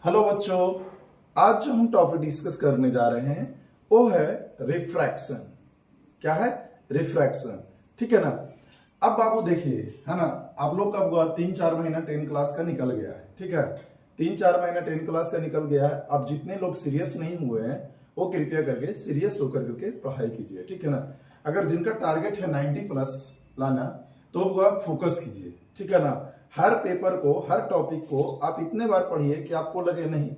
Hello बच्चों, आज जो हम टॉपिक डिस्कस करने जा रहे हैं वो है रिफ्रैक्शन। क्या है? रिफ्रैक्शन। ठीक है ना। अब बाबू देखिए, है ना, आप लोग का 3-4 महीना 10 क्लास का निकल गया है। ठीक है, 3-4 महीना 10 क्लास का निकल गया है। अब जितने लोग सीरियस नहीं हुए हैं वो कृपया करके सीरियस होकर करके पढ़ाई कीजिए। ठीक है ना। अगर जिनका टारगेट है 90 प्लस लाना तो आप फोकस कीजिए। ठीक है ना। हर पेपर को, हर टॉपिक को आप इतने बार पढ़िए कि आपको लगे नहीं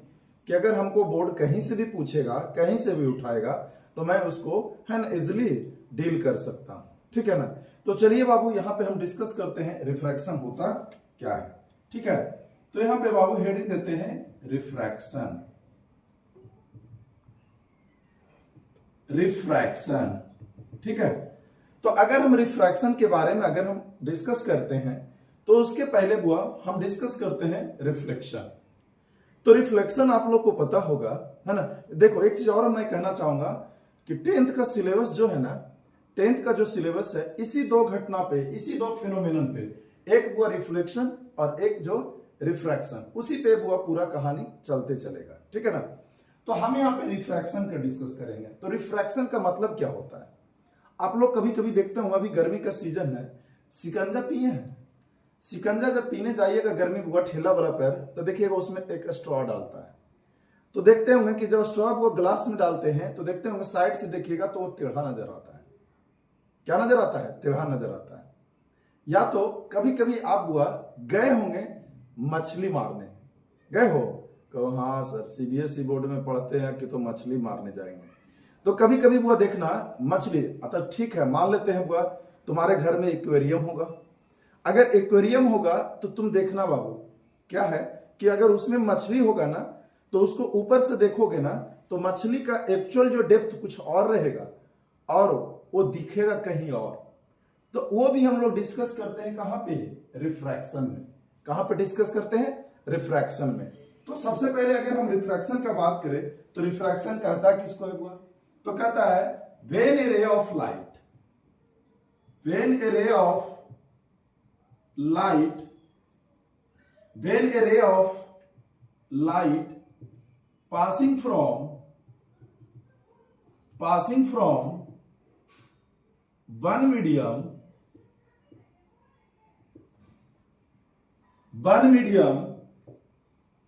कि अगर हमको बोर्ड कहीं से भी पूछेगा, कहीं से भी उठाएगा तो मैं उसको है ना इजिली डील कर सकता हूं। ठीक है ना। तो चलिए बाबू, यहां पे हम डिस्कस करते हैं रिफ्रैक्शन होता क्या है। ठीक है, तो यहां पे बाबू हेडिंग देते हैं रिफ्रैक्शन। रिफ्रैक्शन। ठीक है, तो अगर हम रिफ्रैक्शन के बारे में अगर हम डिस्कस करते हैं तो उसके पहले बुआ हम डिस्कस करते हैं रिफ्लेक्शन। तो रिफ्लेक्शन आप लोग को पता होगा, है ना। देखो एक चीज और मैं कहना चाहूंगा कि 10th का सिलेबस जो है ना, 10th का जो सिलेबस है, इसी दो घटना पे, इसी दो फिनोमिनन पे, एक बुआ रिफ्लेक्शन और एक जो रिफ्रैक्शन, उसी पे बुआ पूरा कहानी चलते चलेगा। ठीक है ना। तो हम यहाँ पे रिफ्रैक्शन का डिस्कस करेंगे। तो रिफ्रैक्शन का मतलब क्या होता है? आप लोग कभी कभी देखते हो, अभी गर्मी का सीजन है, शिकंजा पिए हैं। शिकंजा जब पीने जाइएगा गर्मी बुआ ठेला वाला पर, तो देखिएगा उसमें एक स्ट्रॉ डालता है। तो देखते होंगे कि जब स्ट्रॉ वो ग्लास में डालते हैं तो देखते होंगे साइड से देखिएगा तो वो टेढ़ा नजर आता है। क्या नजर आता है? टेढ़ा नजर आता है। या तो कभी कभी आप बुआ गए होंगे मछली मारने, गए हो, कहो हाँ सर सीबीएसई बोर्ड में पढ़ते हैं कि तो मछली मारने जाएंगे। तो कभी कभी बुआ देखना मछली, अतः ठीक है मान लेते हैं बुआ तुम्हारे घर में एक्वेरियम होगा। अगर एक्वेरियम होगा तो तुम देखना बाबू क्या है कि अगर उसमें मछली होगा ना तो उसको ऊपर से देखोगे ना तो मछली का एक्चुअल जो डेप्थ कुछ और रहेगा और वो दिखेगा कहीं और। तो वो भी हम लोग डिस्कस करते हैं कहां पे? रिफ्रैक्शन में। कहां पे डिस्कस करते हैं? रिफ्रैक्शन में। तो सबसे पहले अगर हम रिफ्रैक्शन का बात करें तो रिफ्रैक्शन कहता है किसको है बुआ? तो कहता है when a ray of light, when a ray of light, when a ray of light passing from one medium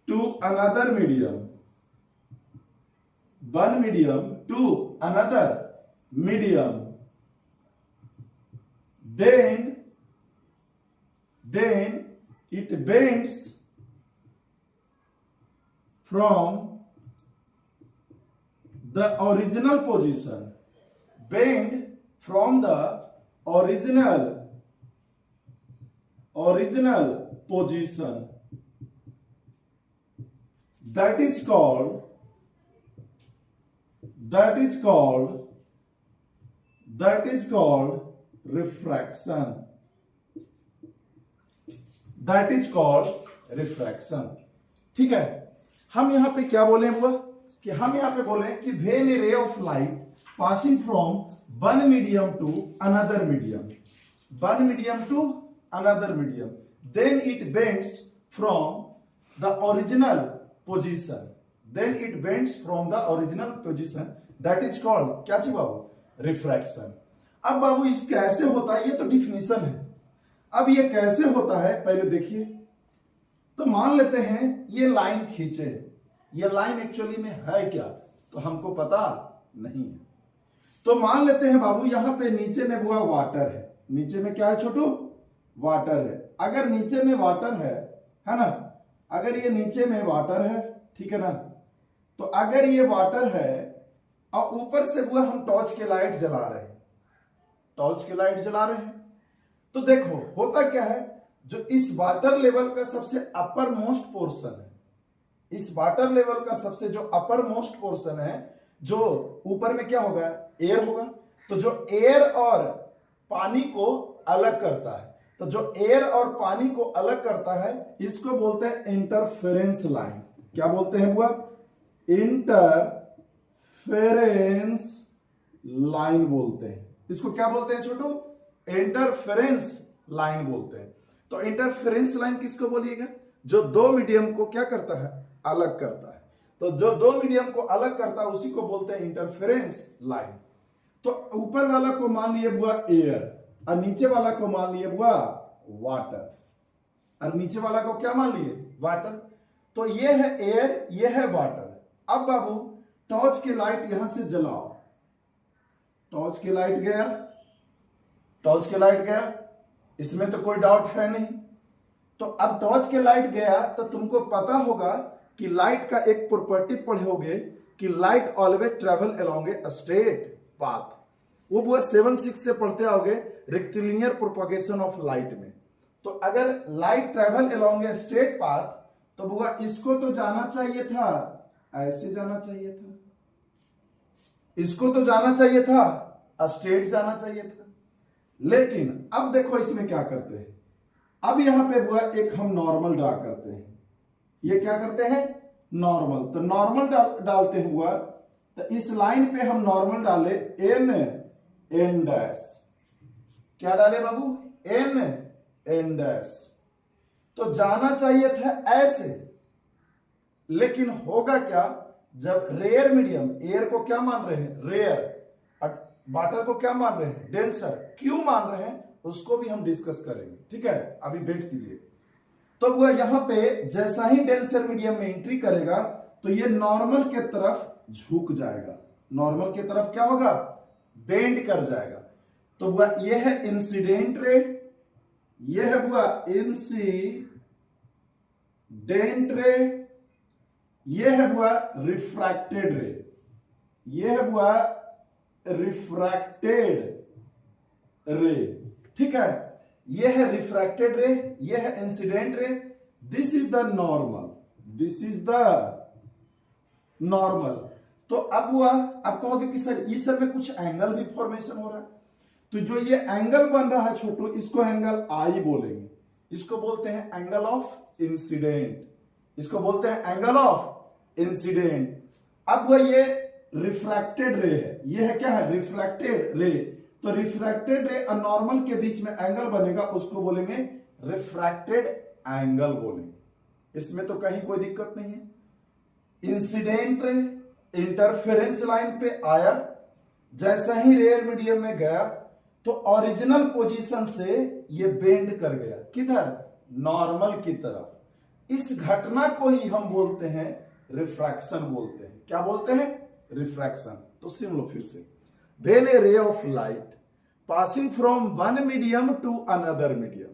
to another medium, one medium to another medium, then it bends from the original position, bend from the original position, that is called refraction. That is called refraction. ठीक है, हम यहां पे क्या बोले हुआ कि हम यहां पे बोले कि when a ray of light passing from one medium to another medium, one medium to another medium, then it bends from the original position, then it bends from the original position, that is called क्या चीज बाबू? Refraction. अब बाबू इस कैसे होता है? ये तो definition है। अब ये कैसे होता है पहले देखिए। तो मान लेते हैं ये लाइन खींचे, ये लाइन एक्चुअली में है क्या तो हमको पता नहीं है। तो मान लेते हैं बाबू यहां पे नीचे में बुआ वाटर है, नीचे में क्या है छोटू? वाटर है। अगर नीचे में वाटर है ना, अगर ये नीचे में वाटर है, ठीक है ना, तो अगर ये वाटर है और ऊपर से बुआ हम टॉर्च की लाइट जला रहे हैं, टॉर्च की लाइट जला रहे हैं, तो देखो होता क्या है, जो इस वाटर लेवल का सबसे अपर मोस्ट पोर्शन है, इस वाटर लेवल का सबसे जो अपर मोस्ट पोर्शन है, जो ऊपर में क्या होगा? एयर होगा। तो जो एयर और पानी को अलग करता है, तो जो एयर और पानी को अलग करता है इसको बोलते हैं इंटरफेरेंस लाइन। क्या बोलते हैं बुआ? इंटरफेरेंस लाइन बोलते हैं। इसको क्या बोलते हैं छोटू? इंटरफेरेंस लाइन बोलते हैं। तो इंटरफेरेंस लाइन किसको बोलिएगा? जो दो मीडियम को क्या करता है? अलग करता है। तो जो दो मीडियम को अलग करता है उसी को बोलते हैं इंटरफेरेंस लाइन। तो ऊपर वाला को मान लिए हुआ एयर और नीचे वाला को मान लिए हुआ वाटर, और नीचे वाला को क्या मान लिए वाटर। तो ये है एयर, ये है वाटर। अब बाबू टॉर्च की लाइट यहां से जलाओ, टॉर्च की लाइट गया, टॉर्च की लाइट गया, इसमें तो कोई डाउट है नहीं। तो अब टॉर्च की लाइट गया तो तुमको पता होगा कि लाइट का एक प्रॉपर्टी पढ़ोगे कि light always travel along a straight path. वो 7-6 से पढ़ते आओगे रेक्टिलिनियर प्रोपगेशन ऑफ लाइट में। तो अगर light travel along a straight path तो बुआ इसको तो जाना चाहिए था, ऐसे जाना चाहिए था, इसको तो जाना चाहिए था, स्ट्रेट जाना चाहिए था। लेकिन अब देखो इसमें क्या करते हैं, अब यहां पे बुआ एक हम नॉर्मल ड्रा करते हैं। ये क्या करते हैं नॉर्मल, तो नॉर्मल डालते हैं बुआ। तो इस लाइन पे हम नॉर्मल डाले एन डैश, क्या डाले बाबू एन डैश। तो जाना चाहिए था ऐसे, लेकिन होगा क्या जब रेयर मीडियम, एयर को क्या मान रहे हैं रेयर, वाटर को क्या मान रहे हैं डेंसर, क्यों मान रहे हैं उसको भी हम डिस्कस करेंगे। ठीक है, अभी वेट कीजिए। तो वह यहां पे जैसा ही डेंसर मीडियम में एंट्री करेगा तो ये नॉर्मल के तरफ झुक जाएगा, नॉर्मल के तरफ क्या होगा बेंड कर जाएगा। तो वह ये है इंसिडेंट रे, ये है बुआ इंसिडेंट रे, ये है बुआ रिफ्रैक्टेड रे, ये है बुआ रिफ्रैक्टेड रे। ठीक है, ये है रिफ्रैक्टेड रे, ये है incident ray. This is the normal, this is the normal. तो अब हुआ, आप कहोगे कि सर इस सब में कुछ एंगल भी फॉर्मेशन हो रहा है। तो जो ये एंगल बन रहा है छोटू, इसको एंगल आई बोलेंगे, इसको बोलते हैं एंगल ऑफ इंसिडेंट, इसको बोलते हैं एंगल ऑफ इंसिडेंट। अब वह ये रिफ्रैक्टेड रे है, ये है क्या है रिफ्रैक्टेड रे। तो रिफ्रैक्टेड रे और नॉर्मल के बीच में एंगल बनेगा, उसको बोलेंगे रिफ्रैक्टेड एंगल बोलेंगे। इसमें तो कहीं कोई दिक्कत नहीं है। इंसिडेंट रे इंटरफेरेंस लाइन पे आया, जैसा ही रेयर मीडियम में गया तो ओरिजिनल पोजीशन से ये बेंड कर गया, किधर नॉर्मल की तरफ। इस घटना को ही हम बोलते हैं रिफ्रैक्शन बोलते हैं। क्या बोलते हैं रिफ्रैक्शन। तो सुन लो फिर से, when a ray of light passing from one medium to another medium.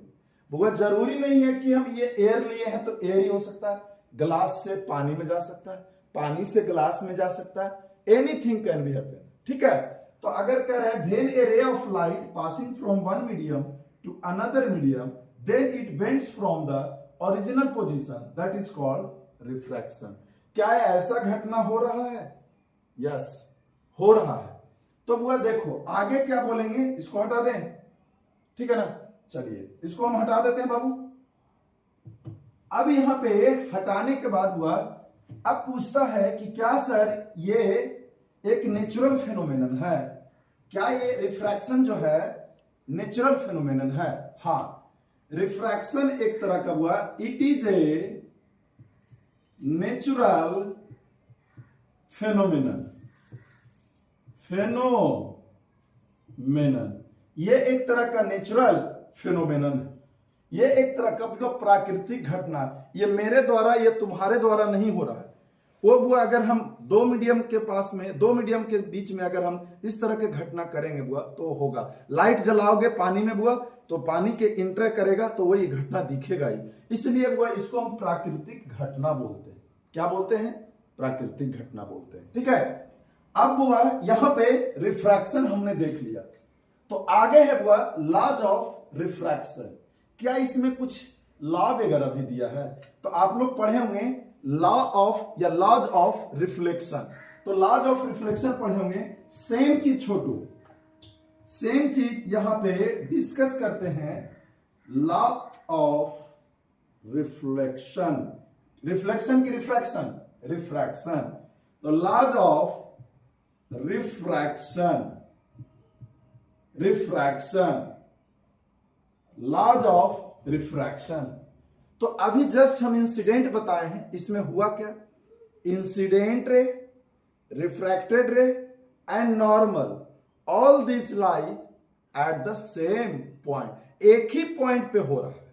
बहुत जरूरी नहीं है कि हम ये एयर लिए हैं तो एयर ही हो सकता है, ग्लास से पानी में जा सकता है, पानी से ग्लास में जा सकता है, एनीथिंग कैन बी हैपन। ठीक है, तो अगर कह रहे हैं when a ray of light passing from one medium to another medium then it bends from the original position, that is called refraction. क्या ऐसा घटना हो रहा है? यस, हो रहा है। तो बुआ देखो आगे क्या बोलेंगे, इसको हटा दें, ठीक है ना। चलिए इसको हम हटा देते हैं बाबू। अब यहां पे हटाने के बाद बुआ अब पूछता है कि क्या सर ये एक नेचुरल फिनोमेनन है, क्या ये रिफ्रैक्शन जो है नेचुरल फिनोमेनन है? हाँ, रिफ्रैक्शन एक तरह का हुआ, it is a natural phenomenon, phenomenon, ये एक तरह का नेचुरल फिनोमेनन है, ये एक तरह का प्राकृतिक घटना। ये मेरे द्वारा, ये तुम्हारे द्वारा नहीं हो रहा है। वो अगर हम दो मीडियम के पास में, दो मीडियम के बीच में अगर हम इस तरह के घटना करेंगे बुआ तो होगा। लाइट जलाओगे पानी में बुआ तो पानी के इंटर करेगा तो वही घटना दिखेगा ही। इसलिए बुआ इसको हम प्राकृतिक घटना बोलते हैं। क्या बोलते हैं? प्राकृतिक घटना बोलते हैं। ठीक है, अब बुआ यहां पे रिफ्रैक्शन हमने देख लिया, तो आगे है बुआ लॉज ऑफ रिफ्रैक्शन। क्या इसमें कुछ लॉ वगैरह भी दिया है? तो आप लोग पढ़े होंगे लॉ ऑफ या लॉज ऑफ रिफ्लेक्शन। तो लॉज ऑफ रिफ्लेक्शन पढ़े होंगे। सेम चीज छोटू, सेम चीज यहां पे डिस्कस करते हैं, लॉ ऑफ रिफ्लेक्शन, रिफ्लेक्शन की रिफ्रैक्शन, रिफ्रैक्शन। तो laws of refraction, refraction, laws of refraction. तो अभी जस्ट हम इंसिडेंट बताए हैं, इसमें हुआ क्या, इंसिडेंट रे, रिफ्रैक्टेड रे and normal, all this lies at the same point. एक ही पॉइंट पे हो रहा है,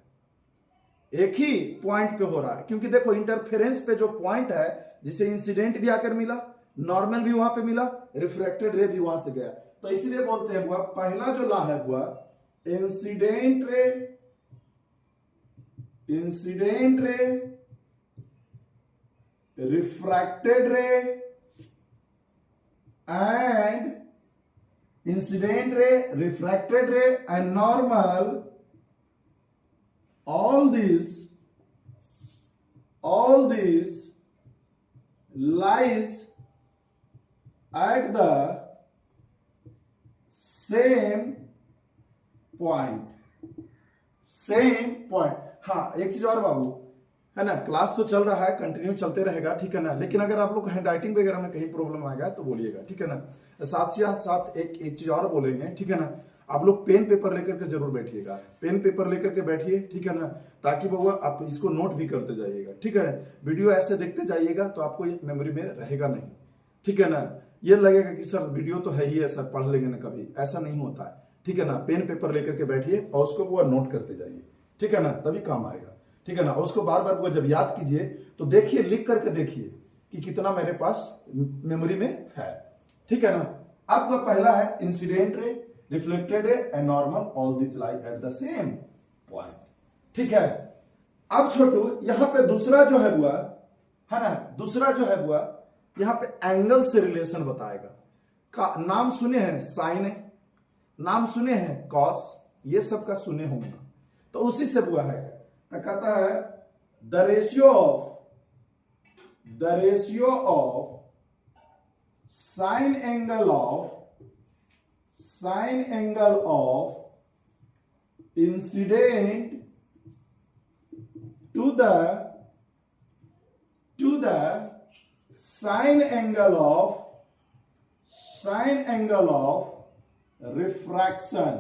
एक ही पॉइंट पे हो रहा है, क्योंकि देखो इंटरफेरेंस पे जो पॉइंट है, जिसे इंसिडेंट भी आकर मिला, नॉर्मल भी वहां पे मिला, रिफ्रैक्टेड रे भी वहां से गया, तो इसलिए बोलते हैं हुआ पहला जो ला है हुआ incident ray, incident ray, refracted रे एंड इंसिडेंट रे, रिफ्रैक्टेड रे and normal, all these lies at the same point, हाँ एक चीज और बाबू है ना, क्लास तो चल रहा है, कंटिन्यू चलते रहेगा, ठीक है ना, लेकिन अगर आप लोग हैंड राइटिंग वगैरह में कहीं प्रॉब्लम आएगा तो बोलिएगा, ठीक है ना। साथ ही साथ एक चीज और बोलेंगे, ठीक है ना, आप लोग पेन पेपर लेकर के जरूर बैठिएगा, पेन पेपर लेकर के बैठिए, ठीक है ना, ताकि वो आप इसको नोट भी करते जाइएगा, ठीक है। वीडियो ऐसे देखते जाइएगा तो आपको ये मेमोरी में रहेगा नहीं, ठीक है ना। ये लगेगा कि सर वीडियो तो है ही है, सर पढ़ लेंगे ना कभी, ऐसा नहीं होता है, ठीक है ना। पेन पेपर लेकर के बैठिए और उसको वो नोट करते जाइए, ठीक है ना, तभी काम आएगा, ठीक है ना। उसको बार बार वो जब याद कीजिए तो देखिए, लिख करके देखिए कि कितना मेरे पास मेमोरी में है, ठीक है ना। अब वो पहला है incident ray, reflected ray and normal, all this lie at the same point, ठीक है। अब छोटू यहां पे दूसरा जो है हुआ है ना, दूसरा जो है हुआ यहां पे एंगल से रिलेशन बताएगा। का नाम सुने हैं साइन, नाम सुने हैं कॉस, ये सब का सुने होंगे, तो उसी से हुआ है। तो कहता है the ratio of sine angle of incident to the sine angle of refraction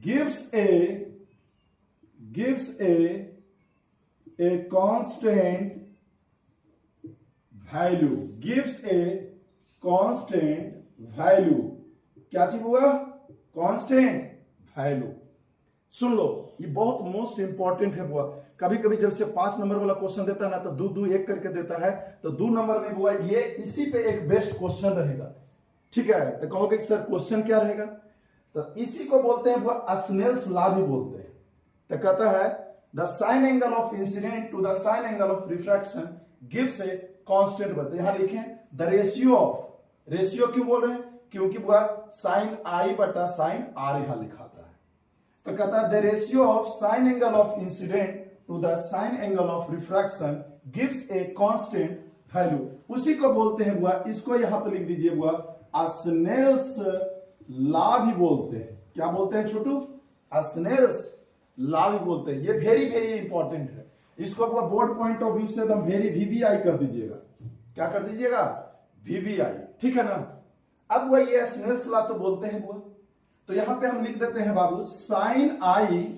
gives a constant value, क्या चीज हुआ, कांस्टेंट वैल्यू। सुन लो, ये बहुत मोस्ट इंपॉर्टेंट है बुआ। कभी कभी जब से 5 नंबर वाला क्वेश्चन देता है ना, तो 2 1 करके देता है, तो 2 नंबर में बुआ ये इसी पे एक बेस्ट क्वेश्चन रहेगा, ठीक है। तो कहोगे सर क्वेश्चन क्या रहेगा, तो इसी को बोलते हैं बुआ स्नेल्स लॉ भी बोलते हैं। तो कहता है the sine angle of incidence to the sine angle of refraction gives a constant बनते। यहां लिखें द रेशियो ऑफ, रेशियो क्यों बोल रहे हैं, क्योंकि बुआ साइन आई बटा साइन आर यहां लिखा था। तो कहता है the ratio of sine angle of incidence to the sine angle of refraction gives a constant value, उसी को बोलते हैं बुआ, इसको यहां पे लिख दीजिए बुआ स्नेल्स लॉ भी बोलते हैं। क्या बोलते हैं छोटू, स्नेल्स लॉ भी बोलते हैं। ये वेरी वेरी इंपॉर्टेंट है, इसको बुआ बोर्ड पॉइंट ऑफ व्यू से एकदम वेरी वीवीआई कर दीजिएगा। क्या कर दीजिएगा, वीवीआई, ठीक है ना। अब वह ये स्नेल्स लॉ तो बोलते हैं बुआ, तो यहां पे हम लिख देते हैं बाबू साइन आई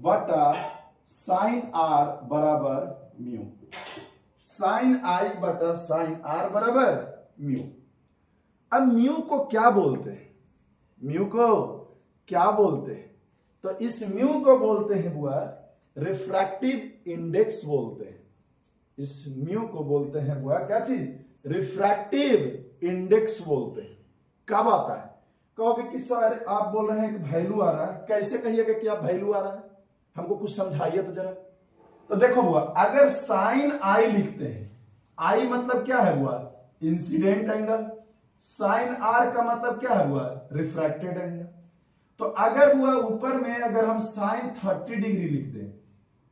बटा साइन आर बराबर म्यू, साइन आई बटा साइन आर बराबर म्यू। अब म्यू को क्या बोलते हैं, म्यू को क्या बोलते हैं, तो इस म्यू को बोलते हैं बुआ रिफ्रैक्टिव इंडेक्स बोलते हैं। इस म्यू को बोलते हैं बुआ क्या चीज, रिफ्रैक्टिव इंडेक्स बोलते हैं। कब आता है, कहोगे कि सर आप बोल रहे हैं कि वैल्यू आ रहा है, कैसे कहिएगा कि आप वैल्यू आ रहा है, हमको कुछ समझाइए तो जरा। तो देखो बुआ, अगर साइन आई लिखते हैं, आई मतलब क्या है बुआ, इंसिडेंट एंगल, साइन आर का मतलब क्या है बुआ, रिफ्रैक्टेड एंगल। तो अगर बुआ ऊपर में अगर हम साइन 30 डिग्री लिख दें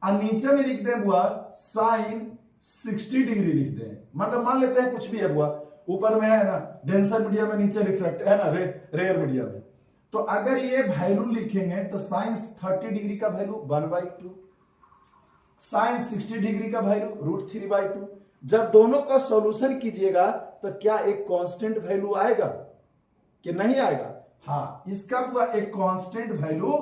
और नीचे में लिख दें बुआ साइन 60 डिग्री लिख दें, मतलब मान लेते हैं कुछ भी है बुआ, ऊपर में है ना डेंसर मीडिया में, नीचे रिफ्रैक्ट है ना रेयर मीडिया में। तो अगर ये वैल्यू लिखेंगे तो साइन 30 डिग्री का वैल्यू 1/2, साइन 60 डिग्री का वैल्यू √3/2। जब दोनों का सॉल्यूशन कीजिएगा तो क्या एक कांस्टेंट वैल्यू आएगा कि नहीं आएगा, हाँ, इसका पूरा एक कांस्टेंट वैल्यू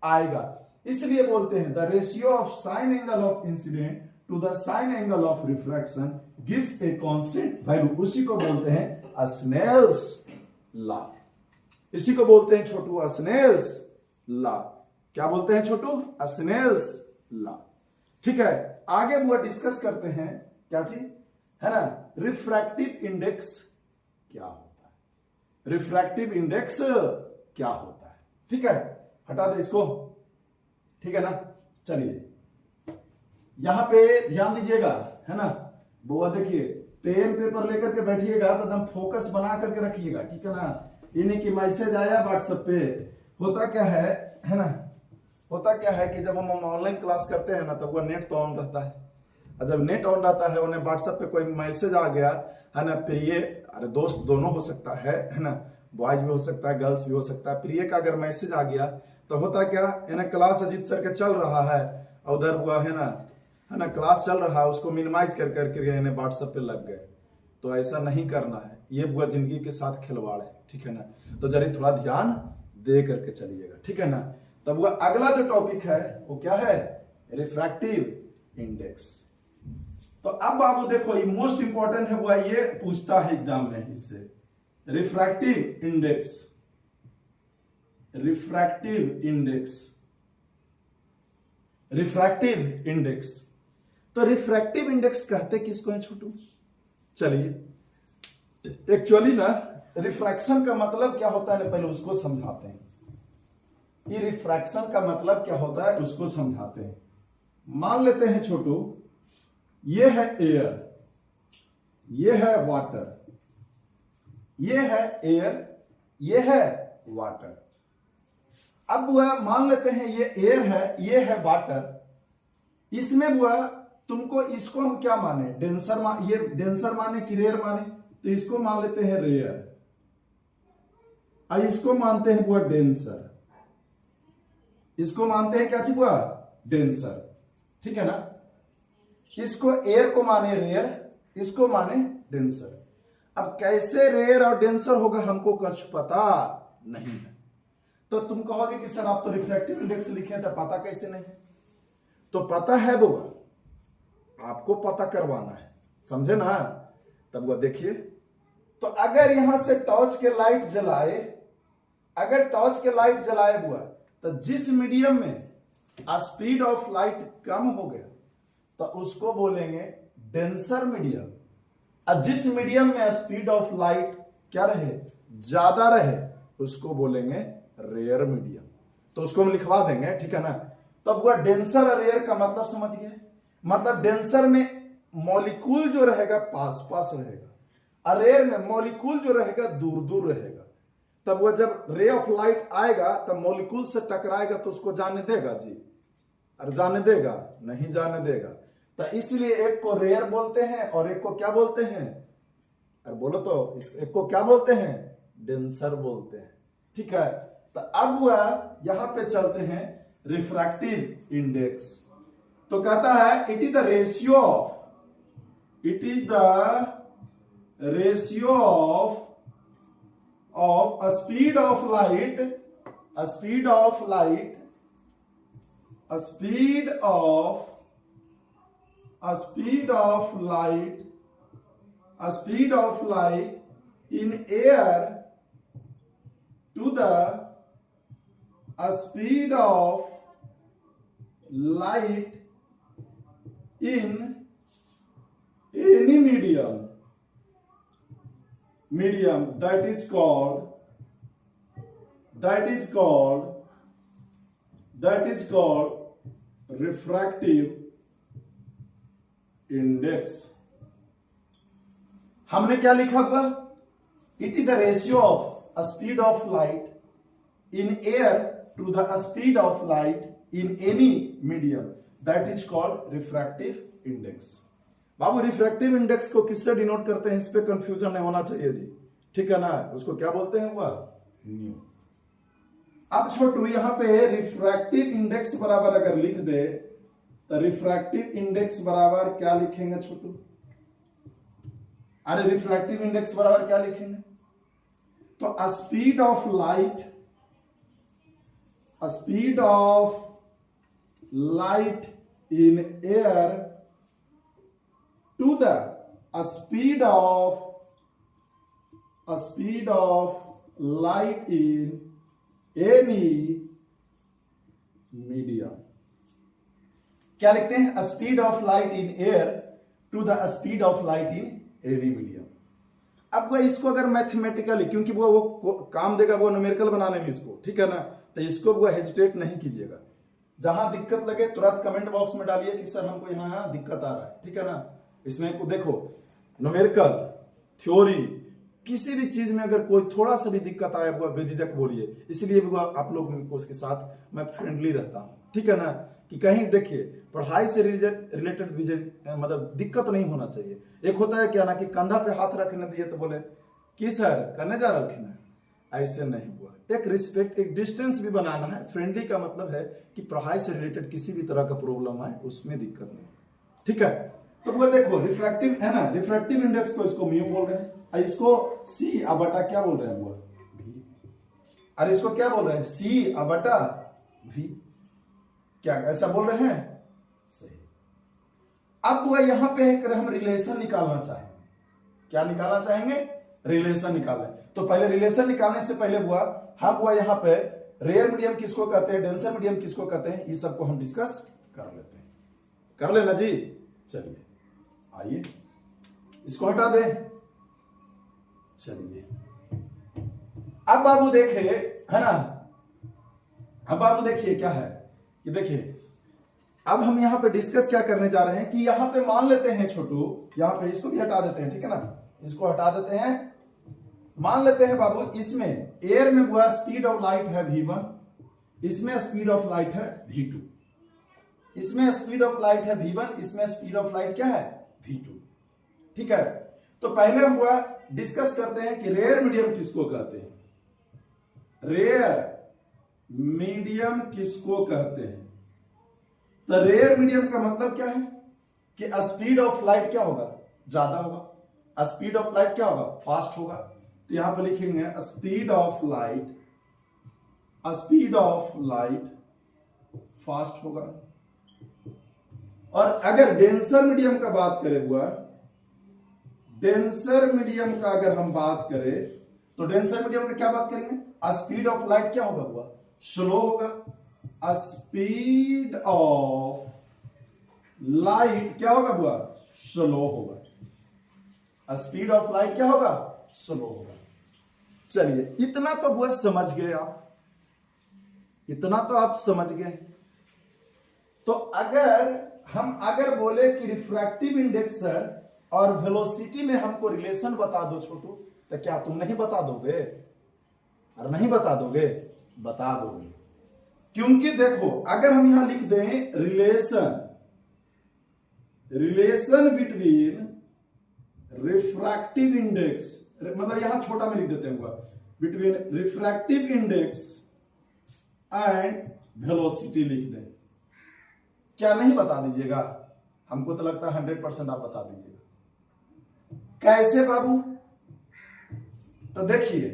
आएगा। इसलिए बोलते हैं the ratio of sine angle of incidence to the sine angle of refraction gives a constant value. उसी को बोलते हैं स्नेल्स लॉ। इसी को बोलते हैं छोटू स्नेल्स लॉ। क्या बोलते हैं छोटू? Snell's law. ठीक है, आगे वो डिस्कस करते हैं क्या चीज है ना, रिफ्रैक्टिव इंडेक्स क्या होता है। रिफ्रैक्टिव इंडेक्स क्या होता है? ठीक है, हटा दे इसको। ठीक है ना, चलिए यहां पे ध्यान दीजिएगा, है ना बुआ। देखिए पेन पेपर लेकर के बैठिएगा तो एकदम फोकस बना करके रखिएगा, ठीक है ना। इन्हीं की मैसेज आया व्हाट्सएप पे। होता क्या है ना, होता क्या है कि जब हम ऑनलाइन क्लास करते हैं ना तब वो नेट तो ऑन रहता है, और जब नेट ऑन रहता है उन्हें व्हाट्सएप पे कोई मैसेज आ गया है ना, प्रिय, अरे दोस्त दोनों हो सकता है ना, बॉयज भी हो सकता है गर्ल्स भी हो सकता है। प्रिय का अगर मैसेज आ गया तो होता क्या, इन्हें क्लास अजीत सर के चल रहा है, उधर हुआ है ना क्लास चल रहा है, उसको मिनिमाइज कर करके इन्हें व्हाट्सएप पे लग गए। तो ऐसा नहीं करना है, ये बुआ जिंदगी के साथ खिलवाड़ है, ठीक है ना। तो जरा थोड़ा ध्यान दे करके चलिएगा, ठीक है ना। तब वह अगला जो टॉपिक है वो क्या है, रिफ्रैक्टिव इंडेक्स। तो अब बाबू देखो ये मोस्ट इंपॉर्टेंट है, वो ये पूछता है एग्जाम में इससे, refractive index. Refractive index, refractive index. तो रिफ्रैक्टिव इंडेक्स कहते किसको है छोटू? चलिए एक्चुअली ना रिफ्रैक्शन का मतलब क्या होता है पहले उसको समझाते हैं। ये रिफ्रैक्शन का मतलब क्या होता है उसको समझाते हैं। मान लेते हैं छोटू, ये है एयर, ये है वाटर, ये है एयर, ये है वाटर। अब वह मान लेते हैं ये एयर है, ये है वाटर। इसमें वह तुमको इसको हम क्या माने, डेंसर ये डेंसर माने कि रेयर माने? तो इसको मान लेते हैं रेयर, और इसको मानते हैं वह डेंसर। इसको मानते हैं क्या चीज हुआ, डेंसर, ठीक है ना। इसको एयर को माने रेयर, इसको माने डेंसर। अब कैसे रेयर और डेंसर होगा हमको कुछ पता नहीं है। तो तुम कहोगे कि सर आप तो रिफ्रैक्टिव इंडेक्स लिखे थे, पता कैसे नहीं? तो पता है बुआ, आपको पता करवाना है, समझे ना। तब वो देखिए, तो अगर यहां से टॉर्च के लाइट जलाए, अगर टॉर्च के लाइट जलाए बुआ, तो जिस मीडियम में स्पीड ऑफ लाइट कम हो गया तो उसको बोलेंगे डेंसर मीडियम, और जिस मीडियम में स्पीड ऑफ लाइट क्या रहे, ज्यादा रहे, उसको बोलेंगे रेयर मीडियम। तो उसको हम लिखवा देंगे, ठीक है ना। तब वह डेंसर और रेयर का मतलब समझ गए। मतलब डेंसर में मॉलिक्यूल जो रहेगा पास पास रहेगा, और रेयर में मॉलिक्यूल जो रहेगा दूर दूर रहेगा। तब वह जब रे ऑफ लाइट आएगा तब मॉलिक्यूल से टकराएगा तो उसको जाने देगा जी, और जाने देगा नहीं जाने देगा। तो इसलिए एक को रेयर बोलते हैं और एक को क्या बोलते हैं, और बोलो तो एक को क्या बोलते हैं, डेंसर बोलते हैं, ठीक है। तो अब वह यहां पे चलते हैं रिफ्रैक्टिव इंडेक्स। तो कहता है it is the ratio of, it is the ratio of a speed of light, a speed of light, a speed of light, a speed of light in air to the a speed of light in any medium that is called refractive index। हमने क्या लिखा हुआ, it is the ratio of a speed of light in air to the speed of light in any medium that is called refractive index। Babu refractive index को किससे denote करते हैं, इस पे कंफ्यूजन नहीं होना चाहिए जी, ठीक है ना। उसको क्या बोलते हैं वह, न्यू। अब छोटू यहां पे रिफ्रैक्टिव इंडेक्स बराबर अगर लिख दे तो रिफ्रैक्टिव इंडेक्स बराबर क्या लिखेंगे छोटू, अरे रिफ्रैक्टिव इंडेक्स बराबर क्या लिखेंगे, तो speed of light speed of light in air to the speed of light in any medium. क्या लिखते हैं? Speed of light in air to the speed of light in any medium. अब वह इसको अगर मैथमेटिकली, क्योंकि वो काम देगा वो न्यूमेरिकल बनाने में इसको, ठीक है ना, तो इसको वो हेजिटेट नहीं कीजिएगा। जहां दिक्कत लगे तुरंत कमेंट बॉक्स में डालिए कि सर हमको यहां दिक्कत आ रहा है, ठीक है ना। इसमें को देखो, न्यूमेरिकल, थ्योरी, किसी भी चीज में अगर कोई थोड़ा सा भी दिक्कत आए वो बेझिझक बोलिए। इसलिए भी आप लोग को उसके साथ मैं फ्रेंडली रहता हूं, ठीक है ना, कि कहीं देखिए पढ़ाई से रिलेटेड मतलब दिक्कत नहीं होना चाहिए। एक होता है क्या ना कि कंधा पे हाथ रखने दिए तो बोले कि सर करने जा रहे हैं, ऐसे नहीं हुआ। एक रिस्पेक्ट, एक डिस्टेंस भी बनाना है। फ्रेंडली का मतलब है कि पढ़ाई से रिलेटेड किसी भी तरह का प्रॉब्लम आए उसमें दिक्कत नहीं, ठीक है। तो वो देखो रिफ्रैक्टिव है ना, रिफ्रैक्टिव इंडेक्स को इसको म्यू बोल रहे हैं, और इसको सी बटा क्या बोल रहे हैं वो भी, और इसको क्या बोल रहे हैं? सी बटा भी। क्या ऐसा बोल रहे हैं? सही। अब वो यहां पे हम रिलेशन निकालना चाहेंगे। क्या निकालना चाहेंगे? रिलेशन निकालना। तो पहले रिलेशन निकालने से पहले हुआ हम हुआ यहां पे रेयर मीडियम किसको कहते हैं, डेंसर मीडियम किसको कहते हैं, ये सबको हम डिस्कस कर लेते हैं। कर लेना जी। चलिए आइए इसको हटा दे। चलिए अब बाबू देखे, है ना, अब बाबू देखिए क्या है कि देखिए अब हम यहां पे डिस्कस क्या करने जा रहे हैं कि यहां पे मान लेते हैं छोटू, यहां पे इसको भी हटा देते हैं, ठीक है ना, इसको हटा देते हैं। मान लेते हैं बाबू इसमें एयर में हुआ स्पीड ऑफ लाइट है v1, इसमें स्पीड ऑफ लाइट है v2, इसमें स्पीड ऑफ लाइट है v1, इसमें स्पीड ऑफ लाइट क्या है v2, ठीक है। तो पहले हुआ डिस्कस करते हैं कि रेयर मीडियम किसको कहते हैं, रेयर मीडियम किसको कहते हैं। तो रेयर मीडियम का मतलब क्या है कि स्पीड ऑफ लाइट क्या होगा, ज्यादा होगा, स्पीड ऑफ लाइट क्या होगा, फास्ट होगा। तो यहां पर लिखेंगे स्पीड ऑफ लाइट फास्ट होगा। और अगर डेंसर मीडियम का बात करें हुआ, डेंसर मीडियम का अगर हम बात करें तो डेंसर मीडियम का क्या बात करेंगे, स्पीड ऑफ लाइट क्या होगा हुआ, स्लो होगा। स्पीड ऑफ लाइट क्या होगा हुआ, स्लो होगा। स्पीड ऑफ लाइट क्या होगा, स्लो होगा। चलिए इतना तो हुआ समझ गए आप, इतना तो आप समझ गए। तो अगर बोले कि रिफ्रैक्टिव इंडेक्स और वेलोसिटी में हमको रिलेशन बता दो छोटू, तो क्या तुम नहीं बता दोगे? और नहीं बता दोगे? बता दोगे। क्योंकि देखो अगर हम यहां लिख दें रिलेशन बिटवीन रिफ्रैक्टिव इंडेक्स, मतलब यहां छोटा में लिख देते हैं between refractive index and velocity लिख दें, क्या नहीं बता दीजिएगा? हमको तो लगता है 100% आप बता दीजिएगा। कैसे बाबू? तो देखिए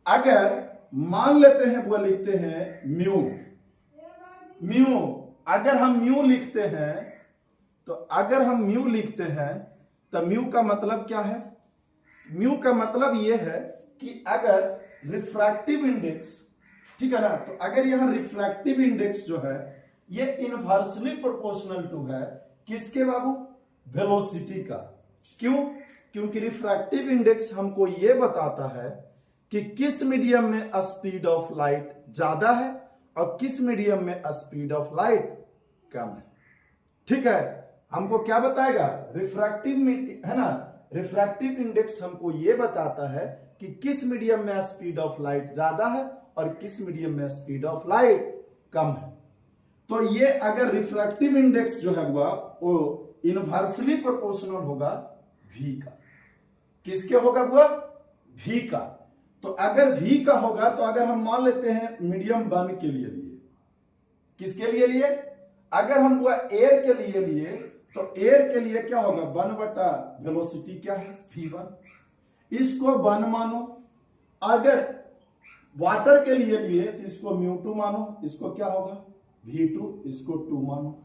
अगर मान लेते हैं वो लिखते हैं म्यू, अगर हम म्यू लिखते हैं तो अगर हम म्यू लिखते हैं तो म्यू का मतलब क्या है? म्यू का मतलब यह है कि अगर रिफ्रैक्टिव इंडेक्स, ठीक है ना, तो अगर यहां रिफ्रैक्टिव इंडेक्स जो है ये इनवर्सली प्रोपोर्शनल टू है किसके बाबू, वेलोसिटी का। क्यों? क्योंकि रिफ्रैक्टिव इंडेक्स हमको यह बताता है कि किस मीडियम में स्पीड ऑफ लाइट ज्यादा है और किस मीडियम में स्पीड ऑफ लाइट कम है, ठीक है। हमको क्या बताएगा, रिफ्रैक्टिव है ना, रिफ्रैक्टिव इंडेक्स हमको यह बताता है कि किस मीडियम में स्पीड ऑफ लाइट ज्यादा है और किस मीडियम में स्पीड ऑफ लाइट कम है। तो ये अगर रिफ्रैक्टिव इंडेक्स जो है वो इनवर्सली प्रोपोर्शनल होगा v का। किसके होगा वो, v का। तो अगर v का होगा तो अगर हम मान लेते हैं मीडियम वन के लिए, किसके लिए? अगर हम वो एयर के लिए तो एयर के लिए क्या होगा, 1 वेलोसिटी क्या है v1, इसको 1 मानो। अगर वाटर के लिए लिए तो इसको μ2 मानो, इसको क्या होगा V2, इसको 2 मानो।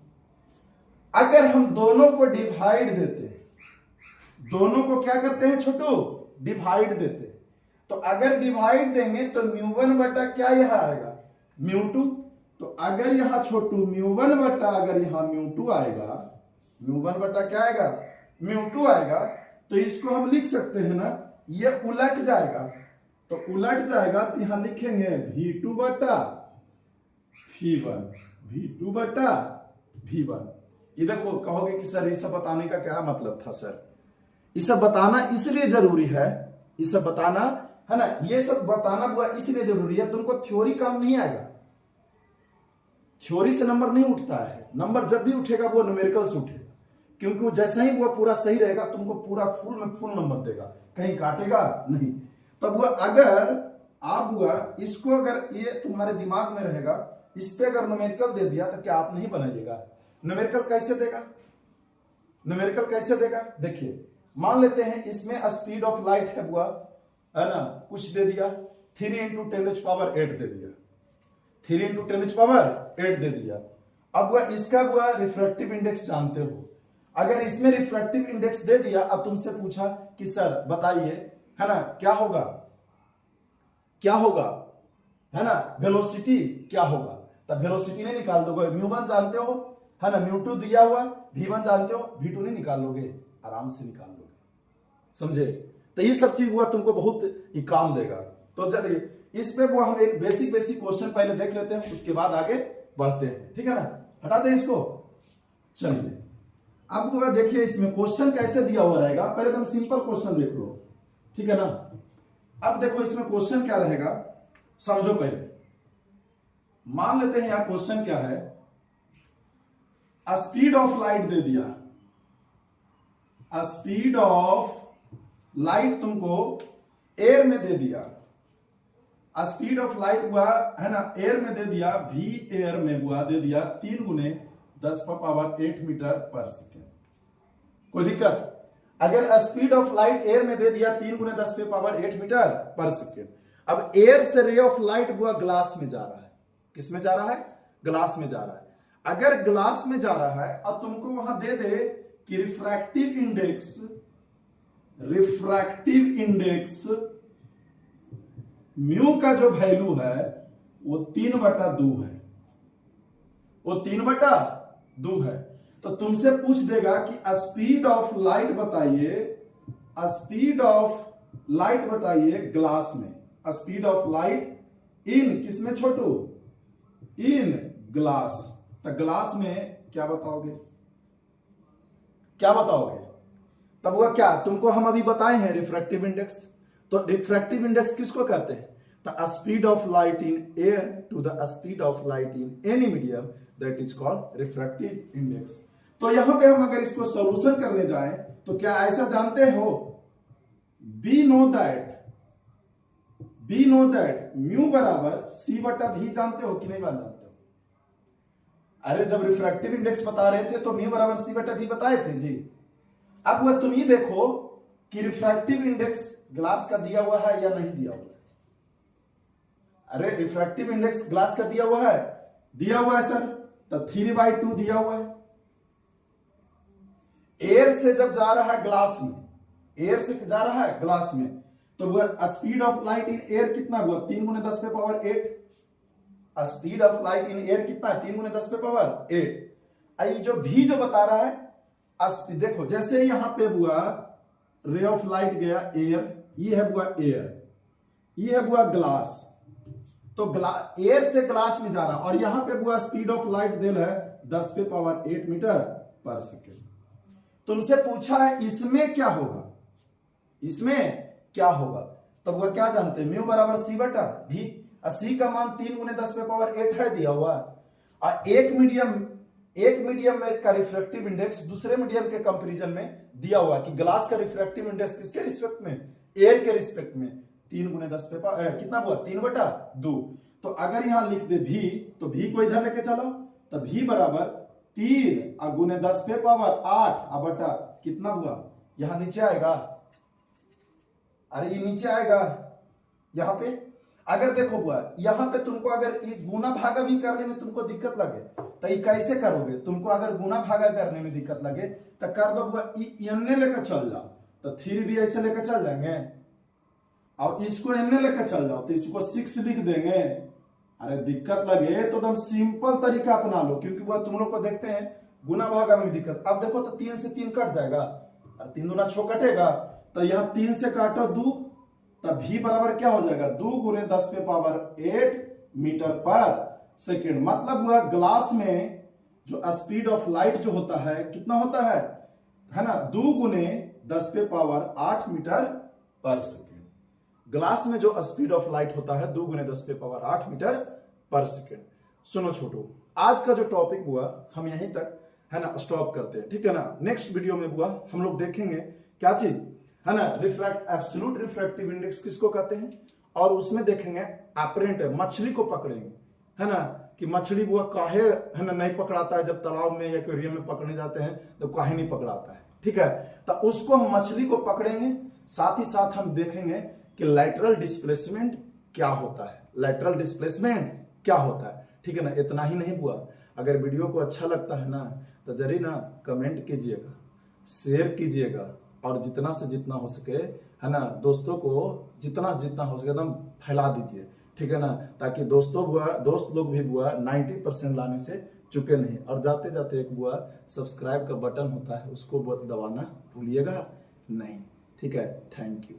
अगर हम दोनों को डिवाइड देते हैं, दोनों को क्या करते हैं छोटू, डिवाइड देते हैं, तो अगर डिवाइड देंगे तो μ1 बटा क्या यहां आएगा μ2। तो अगर यहां छोटू μ1 बटा अगर यहां μ2 आएगा, μ1 बटा क्या आएगा μ2 आएगा, तो इसको हम लिख सकते हैं ना, ये उलट जाएगा, तो उलट जाएगा तो यहां लिखेंगे V2 बटा V1, V2 बटा V1। ये देखो, कहोगे कि सर ये सब बताने का क्या मतलब था सर, ये सब बताना इसलिए जरूरी है, ये सब बताना है ना, ये सब बताना हुआ इसलिए जरूरी है, तुमको थ्योरी काम नहीं आएगा, थ्योरी से नंबर नहीं उठता है, नंबर जब भी उठेगा वो न्यूमेरिकल से उठेगा, क्योंकि जैसा ही वो पूरा सही रहेगा तुमको पूरा फुल में फुल नंबर देगा, कहीं काटेगा नहीं। तब वो अगर आप हुआ इसको अगर ये तुम्हारे दिमाग में रहेगा, इस पे अगर न्यूमेरिकल दे दिया तो क्या आप नहीं बनाइएगा? न्यूमेरिकल कैसे देगा, न्यूमेरिकल कैसे देगा? देखिए मान लेते हैं इसमें स्पीड ऑफ लाइट है बुआ, है ना, कुछ दे दिया 3 × 10⁸ दे दिया, 3 × 10⁸ दे दिया। अब वह इसका बुआ रिफ्रैक्टिव इंडेक्स जानते हो, अगर इसमें रिफ्रैक्टिव इंडेक्स दे दिया, अब तुमसे पूछा कि सर बताइए, है ना, क्या होगा, क्या होगा, है ना, वेलोसिटी क्या होगा, तब वेलोसिटी नहीं निकाल दोगे, μ1 जानते हो, है ना, μ2 दिया हुआ, V1 जानते हो, V2 नहीं निकाल लोगे, आराम से निकाल लोगे, समझे? तो ये सब चीज हुआ तुमको बहुत ही काम देगा। तो चलिए इस पे वो हम एक बेसिक क्वेश्चन पहले देख लेते हैं, उसके बाद आगे बढ़ते हैं, ठीक है ना, हटा दें इसको। चलिए अब देखिए इसमें क्वेश्चन कैसे दिया हुआ रहेगा, पहले एकदम सिंपल क्वेश्चन देख लो, ठीक है ना। अब देखो इसमें क्वेश्चन क्या रहेगा, समझो पहले। मान लेते हैं यहां क्वेश्चन क्या है, स्पीड ऑफ लाइट दे दिया, स्पीड ऑफ लाइट तुमको एयर में दे दिया, स्पीड ऑफ लाइट हुआ है ना एयर में दे दिया, v एयर में हुआ दे दिया 3 × 10⁸ मीटर पर सेकेंड। कोई दिक्कत? अगर स्पीड ऑफ लाइट एयर में दे दिया 3 × 10⁸ मीटर पर सेकेंड, अब एयर से रे ऑफ लाइट हुआ ग्लास में जा रहा है, किस में जा रहा है? ग्लास में जा रहा है। अगर ग्लास में जा रहा है, अब तुमको वहां दे दे कि रिफ्रैक्टिव इंडेक्स म्यू का जो वैल्यू है वो 3/2 है, वो 3/2 है। तो तुमसे पूछ देगा कि स्पीड ऑफ लाइट बताइए, स्पीड ऑफ लाइट बताइए ग्लास में, स्पीड ऑफ लाइट इन किसमें छोटू? In glass. तो ग्लास में क्या बताओगे, क्या बताओगे? तब वो क्या तुमको हम अभी बताए हैं रिफ्रैक्टिव इंडेक्स, तो रिफ्रैक्टिव इंडेक्स किसको कहते हैं? The speed of light in air to the speed of light in any medium, that is called refractive index. तो यहां पे हम अगर इसको सॉल्यूशन करने जाएं तो क्या ऐसा जानते हो, वी नो दैट म्यू बराबर c/v, जानते हो कि नहीं जानते हो? अरे जब रिफ्रैक्टिव इंडेक्स बता रहे थे तो म्यू बराबर c/v बताए थे जी। अब वह तुम ये देखो कि रिफ्रैक्टिव इंडेक्स ग्लास का दिया हुआ है या नहीं दिया हुआ है। अरे रिफ्रैक्टिव इंडेक्स ग्लास का दिया हुआ है, दिया हुआ है सर, तो 3/2 दिया हुआ है। एयर से जब जा रहा है ग्लास में, एयर से जा रहा है ग्लास में, तो वह speed of light in air कितना हुआ? 3 × 10⁸। Speed of light in air कितना है? 3 × 10⁸। जो भी जो बता रहा है, देखो जैसे यहां पे हुआ रे ऑफ लाइट गया एयर, ये है हुआ एयर, ये है हुआ ग्लास, तो एयर से ग्लास में जा रहा, और यहां पे हुआ स्पीड ऑफ लाइट दिल है 10⁸ मीटर पर सेकेंड। तुमसे पूछा है इसमें क्या होगा, इसमें क्या होगा? तब वह क्या जानते हैं, म्यू बराबर c/v, c का मान 3 × 10⁸ है दिया हुआ, और एक मीडियम में का रिफ्रैक्टिव इंडेक्स दूसरे मीडियम के कंपैरिजन में दिया हुआ कि ग्लास का रिफ्रैक्टिव इंडेक्स किसके रिस्पेक्ट में? एयर के रिस्पेक्ट में 3 × 10⁸ कितना हुआ? 3/2। तो अगर यहां लिख दे v, तो v को इधर लेके चलो, तो v बराबर 3 × 10⁸ बटा कितना हुआ? यहां नीचे आएगा, अरे ये नीचे आएगा यहां पे, अगर देखो बुआ यहाँ पे तुमको अगर ये गुना भागा भी करने में तुमको दिक्कत लगे तो ये कैसे करोगे, तुमको अगर गुना भागा करने में दिक्कत लगे तो कर दो बुआ एन्ने लेकर चल जाओ, तो 3 भी ऐसे लेकर चल जाएंगे और इसको एन्ने लेकर चल जाओ तो इसको 6 लिख देंगे। अरे दिक्कत लगे तो एकदम सिंपल तरीका अपना लो, क्योंकि वह तुम लोग को देखते हैं गुना भागा में दिक्कत। अब देखो तो 3 से 3 कट जाएगा और 3 दूना 6 कटेगा, तो यहाँ 3 से काटो 2, तब भी बराबर क्या हो जाएगा 2 गुने 10 पे पावर 8 मीटर पर सेकेंड। मतलब वह ग्लास में जो स्पीड ऑफ लाइट जो होता है कितना होता है ना 2 गुने 10 पे पावर 8 मीटर पर सेकेंड। ग्लास में जो स्पीड ऑफ लाइट होता है 2 गुने 10 पे पावर 8 मीटर पर सेकेंड। सुनो छोटू, आज का जो टॉपिक हुआ हम यहीं तक है ना स्टॉप करते हैं, ठीक है ना। नेक्स्ट वीडियो में हुआ हम लोग देखेंगे क्या चीज है ना एब्सोल्यूट रिफ्रैक्टिव इंडेक्स किसको कहते हैं, और उसमें देखेंगे अपरेंट मछली को पकड़ेंगे है ना कि मछली बुआ काहे है ना नहीं पकड़ाता है, जब तालाब में या एक्वेरियम में पकड़ने जाते हैं तो काहे नहीं पकड़ाता है, ठीक है। तो उसको हम मछली को पकड़ेंगे, साथ ही साथ हम देखेंगे कि लैटरल डिस्प्लेसमेंट क्या होता है, लैटरल डिस्प्लेसमेंट क्या होता है, ठीक है ना। इतना ही नहीं हुआ, अगर वीडियो को अच्छा लगता है ना तो जरूर ना कमेंट कीजिएगा, शेयर कीजिएगा, और जितना से जितना हो सके है ना दोस्तों को जितना से जितना हो सके एकदम फैला दीजिए, ठीक है ना, ताकि दोस्त लोग भी बुआ 90% लाने से चुके नहीं। और जाते जाते एक बुआ सब्सक्राइब का बटन होता है उसको दबाना भूलिएगा नहीं, ठीक है। Thank you.